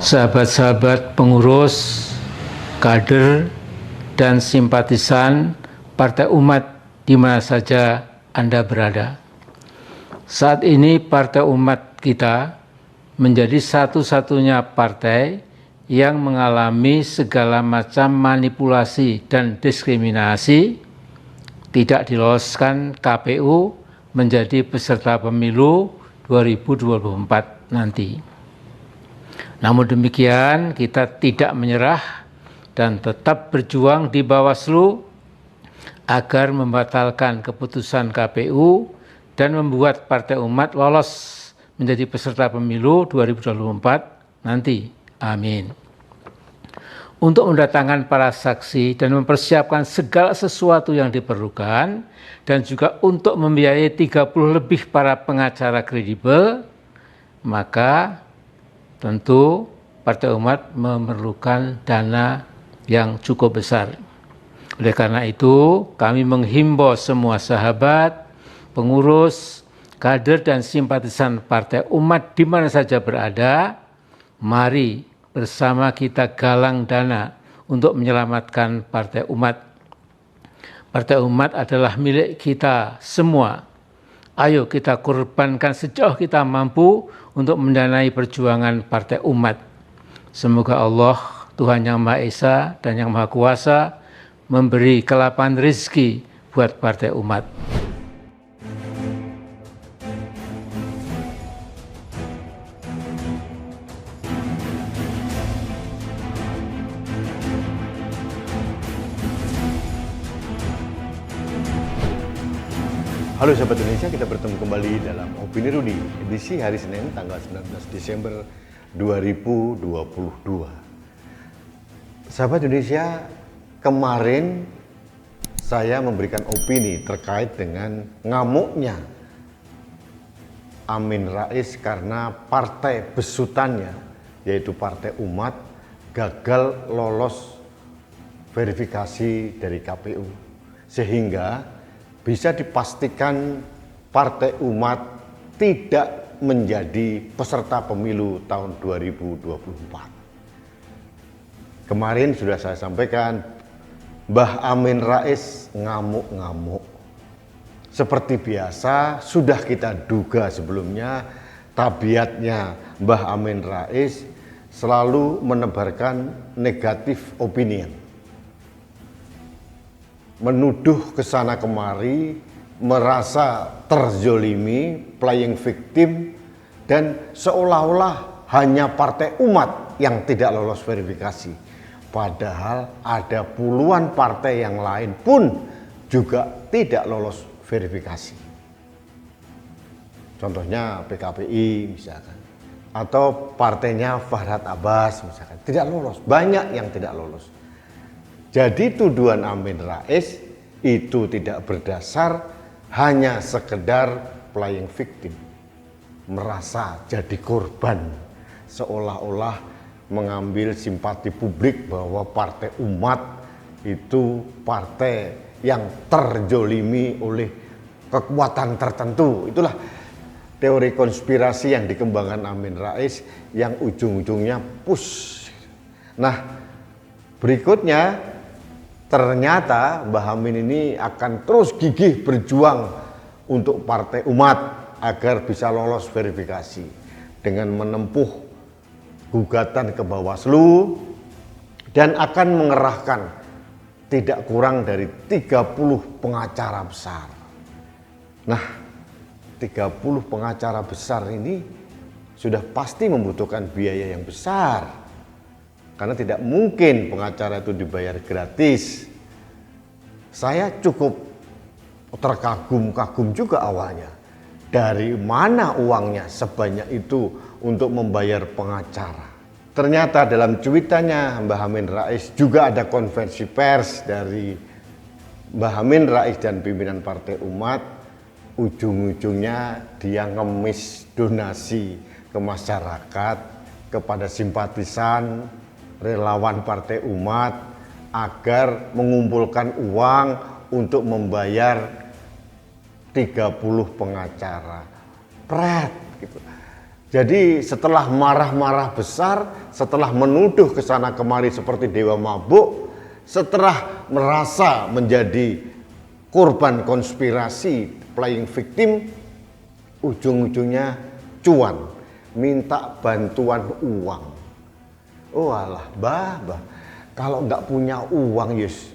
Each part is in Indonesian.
sahabat-sahabat pengurus, kader, dan simpatisan Partai Umat di mana saja Anda berada. Saat ini Partai Umat kita menjadi satu-satunya partai yang mengalami segala macam manipulasi dan diskriminasi, tidak diloloskan KPU menjadi peserta pemilu 2024 nanti. Namun demikian, kita tidak menyerah dan tetap berjuang di Bawaslu agar membatalkan keputusan KPU dan membuat Partai Umat lolos menjadi peserta pemilu 2024 nanti. Amin. Untuk mendatangkan para saksi dan mempersiapkan segala sesuatu yang diperlukan dan juga untuk membiayai 30 lebih para pengacara kredibel, maka tentu Partai Umat memerlukan dana yang cukup besar. Oleh karena itu, kami menghimbau semua sahabat, pengurus, kader dan simpatisan Partai Umat di mana saja berada, mari bersama kita galang dana untuk menyelamatkan Partai Umat. Partai Umat adalah milik kita semua. Ayo kita korbankan sejauh kita mampu untuk mendanai perjuangan Partai Umat. Semoga Allah, Tuhan Yang Maha Esa dan Yang Maha Kuasa, memberi kelapangan rezeki buat Partai Umat. Halo sahabat Indonesia, kita bertemu kembali dalam Opini Rudi, edisi hari Senin tanggal 19 Desember 2022. Sahabat Indonesia, kemarin saya memberikan opini terkait dengan ngamuknya Amin Rais karena partai besutannya, yaitu Partai Umat, gagal lolos verifikasi dari KPU. Sehingga bisa dipastikan Partai Umat tidak menjadi peserta pemilu tahun 2024. Kemarin sudah saya sampaikan, Mbah Amin Rais ngamuk-ngamuk. Seperti biasa, sudah kita duga sebelumnya, tabiatnya Mbah Amin Rais selalu menebarkan negatif opinion. Menuduh ke sana kemari, merasa terzolimi, playing victim, dan seolah-olah hanya Partai Umat yang tidak lolos verifikasi. Padahal ada puluhan partai yang lain pun juga tidak lolos verifikasi. Contohnya PKPI misalkan, atau partainya Fahrat Abbas misalkan, tidak lolos. Banyak yang tidak lolos. Jadi tuduhan Amin Rais itu tidak berdasar, hanya sekedar playing victim, merasa jadi korban, seolah-olah mengambil simpati publik bahwa Partai Umat itu partai yang terzolimi oleh kekuatan tertentu. Itulah teori konspirasi yang dikembangkan Amin Rais yang ujung-ujungnya push. Nah, berikutnya ternyata Mbah Amin ini akan terus gigih berjuang untuk Partai Umat agar bisa lolos verifikasi dengan menempuh gugatan ke Bawaslu dan akan mengerahkan tidak kurang dari 30 pengacara besar. Nah, 30 pengacara besar ini sudah pasti membutuhkan biaya yang besar. Karena tidak mungkin pengacara itu dibayar gratis. Saya cukup terkagum-kagum juga awalnya. Dari mana uangnya sebanyak itu untuk membayar pengacara? Ternyata dalam cuitannya Mbah Amin Rais juga ada konferensi pers dari Mbah Amin Rais dan pimpinan Partai Umat. Ujung-ujungnya dia ngemis donasi ke masyarakat, kepada simpatisan, relawan Partai Umat agar mengumpulkan uang untuk membayar 30 pengacara. Pret gitu. Jadi setelah marah-marah besar, setelah menuduh ke sana kemari seperti dewa mabuk, setelah merasa menjadi korban konspirasi, playing victim, ujung-ujungnya cuan, minta bantuan uang. Oh alah, bah, kalau nggak punya uang, yes,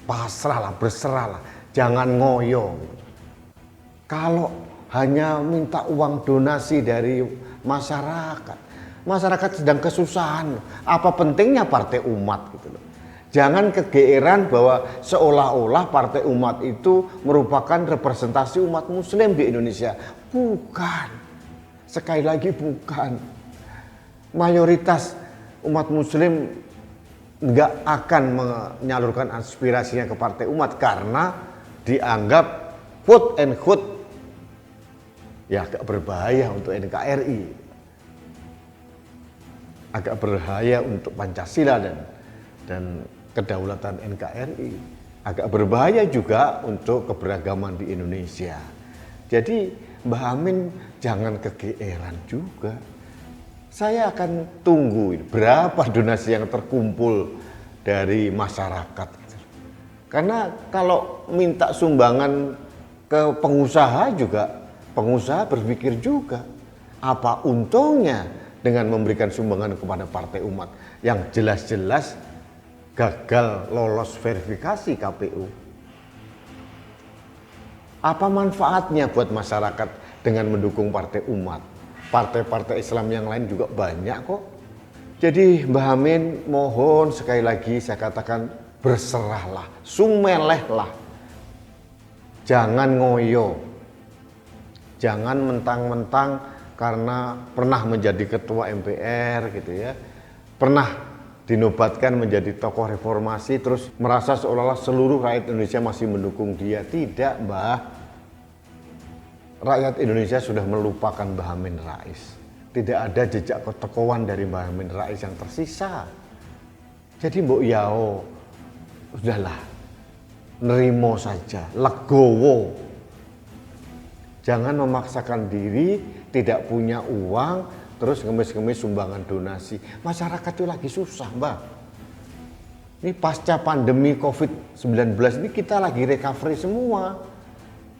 pasrahlah, berserahlah, jangan ngoyo. Kalau hanya minta uang donasi dari masyarakat, masyarakat sedang kesusahan, apa pentingnya partai umat gitu loh. Jangan kegeeran bahwa seolah-olah partai umat itu merupakan representasi umat muslim di Indonesia. Bukan, sekali lagi bukan. Mayoritas umat muslim nggak akan menyalurkan aspirasinya ke partai umat karena dianggap quote and quote ya agak berbahaya untuk NKRI, agak berbahaya untuk Pancasila dan kedaulatan NKRI, agak berbahaya juga untuk keberagaman di Indonesia. Jadi Mbah Amin jangan kegeeran juga. Saya akan tunggu berapa donasi yang terkumpul dari masyarakat. Karena kalau minta sumbangan ke pengusaha juga, pengusaha berpikir juga, apa untungnya dengan memberikan sumbangan kepada partai umat yang jelas-jelas gagal lolos verifikasi KPU. Apa manfaatnya buat masyarakat dengan mendukung partai umat? Partai-partai Islam yang lain juga banyak kok. Jadi Mbah Amin mohon sekali lagi saya katakan berserahlah, sumelehlah. Jangan ngoyo. Jangan mentang-mentang karena pernah menjadi ketua MPR gitu ya. Pernah dinobatkan menjadi tokoh reformasi terus merasa seolah-olah seluruh rakyat Indonesia masih mendukung dia. Tidak, Mbah. Rakyat Indonesia sudah melupakan Mbah Amin Rais. Tidak ada jejak ketokohan dari Mbah Amin Rais yang tersisa. Jadi mbok yao, udahlah, nerimo saja, legowo. Jangan memaksakan diri, tidak punya uang, terus ngemis-ngemis sumbangan donasi. Masyarakat itu lagi susah, Mbak. Ini pasca pandemi COVID-19 ini kita lagi recovery semua.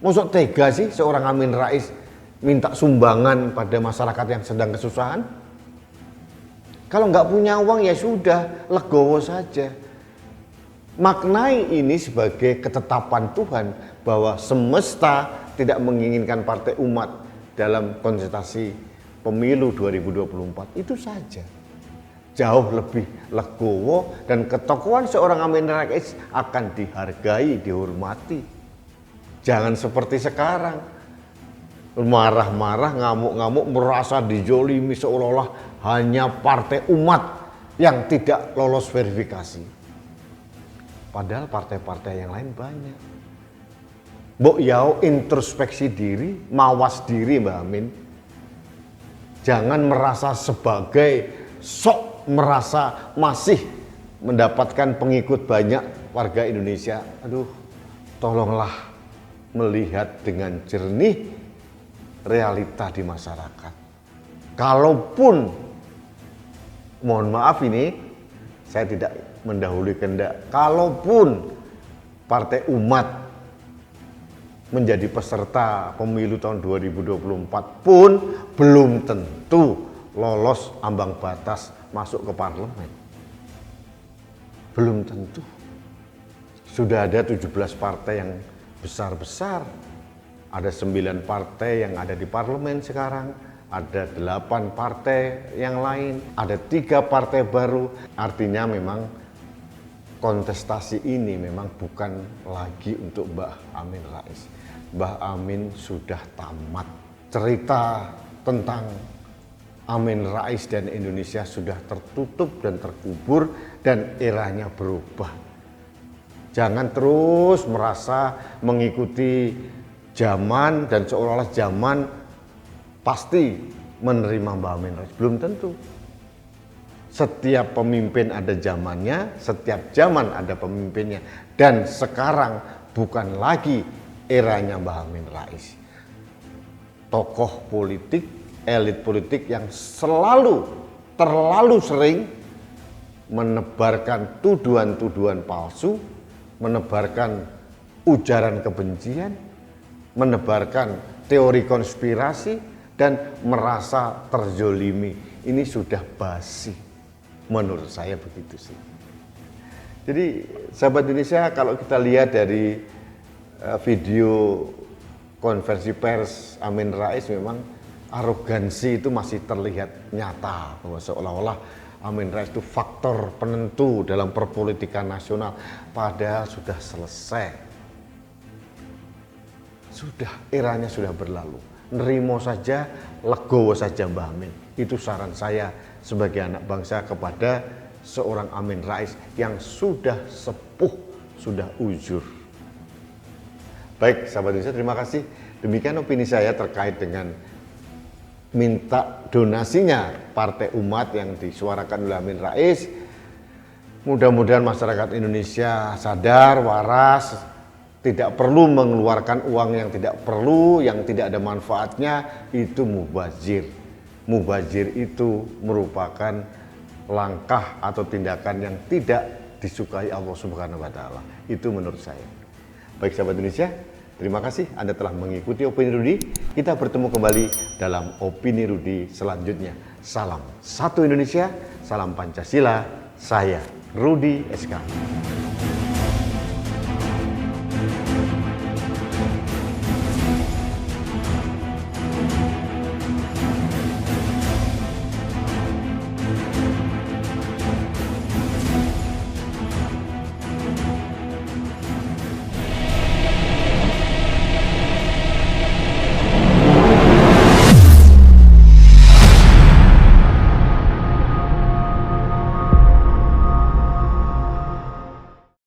Maksud tega sih seorang Amin Rais minta sumbangan pada masyarakat yang sedang kesusahan? Kalau nggak punya uang ya sudah, legowo saja. Maknai ini sebagai ketetapan Tuhan bahwa semesta tidak menginginkan partai umat dalam kontestasi pemilu 2024. Itu saja. Jauh lebih legowo dan ketokohan seorang Amin Rais akan dihargai, dihormati. Jangan seperti sekarang, marah-marah, ngamuk-ngamuk, merasa dijolimi seolah-olah hanya partai umat yang tidak lolos verifikasi. Padahal partai-partai yang lain banyak. Mbok yao introspeksi diri, mawas diri Mbak Amin. Jangan merasa sebagai merasa masih mendapatkan pengikut banyak warga Indonesia. Aduh, tolonglah melihat dengan jernih realita di masyarakat. Kalaupun, mohon maaf ini, saya tidak mendahului kehendak, kalaupun partai umat menjadi peserta pemilu tahun 2024 pun belum tentu lolos ambang batas masuk ke parlemen. Belum tentu. Sudah ada 17 partai yang besar-besar. Ada 9 partai yang ada di parlemen sekarang, ada 8 partai yang lain, ada 3 partai baru. Artinya memang kontestasi ini memang bukan lagi untuk Mbah Amin Rais. Mbah Amin sudah tamat. Cerita tentang Amin Rais dan Indonesia sudah tertutup dan terkubur dan eranya berubah. Jangan terus merasa mengikuti zaman dan seolah-olah zaman pasti menerima Mbah Amin Rais. Belum tentu. Setiap pemimpin ada zamannya, setiap zaman ada pemimpinnya. Dan sekarang bukan lagi eranya Mbah Amin Rais. Tokoh politik elit politik yang terlalu sering menebarkan tuduhan-tuduhan palsu, menebarkan ujaran kebencian, menebarkan teori konspirasi, dan merasa terzolimi. Ini sudah basi, menurut saya begitu sih. Jadi sahabat Indonesia, kalau kita lihat dari video konversi pers Amin Rais, memang arogansi itu masih terlihat nyata, bahwa seolah-olah Amin Rais itu faktor penentu dalam perpolitikan nasional, padahal sudah selesai. Eranya sudah berlalu. Nerimo saja, legowo saja Mbah Amin. Itu saran saya sebagai anak bangsa kepada seorang Amin Rais yang sudah sepuh, sudah uzur. Baik, sahabat Indonesia, terima kasih. Demikian opini saya terkait dengan minta donasinya Partai Umat yang disuarakan oleh Amin Rais. Mudah-mudahan masyarakat Indonesia sadar, waras, tidak perlu mengeluarkan uang yang tidak perlu, yang tidak ada manfaatnya, itu mubazir. Mubazir itu merupakan langkah atau tindakan yang tidak disukai Allah Subhanahu wa taala. Itu menurut saya. Baik sahabat Indonesia, terima kasih Anda telah mengikuti Opini Rudi. Kita bertemu kembali dalam Opini Rudi selanjutnya. Salam satu Indonesia, salam Pancasila. Saya Rudi SK.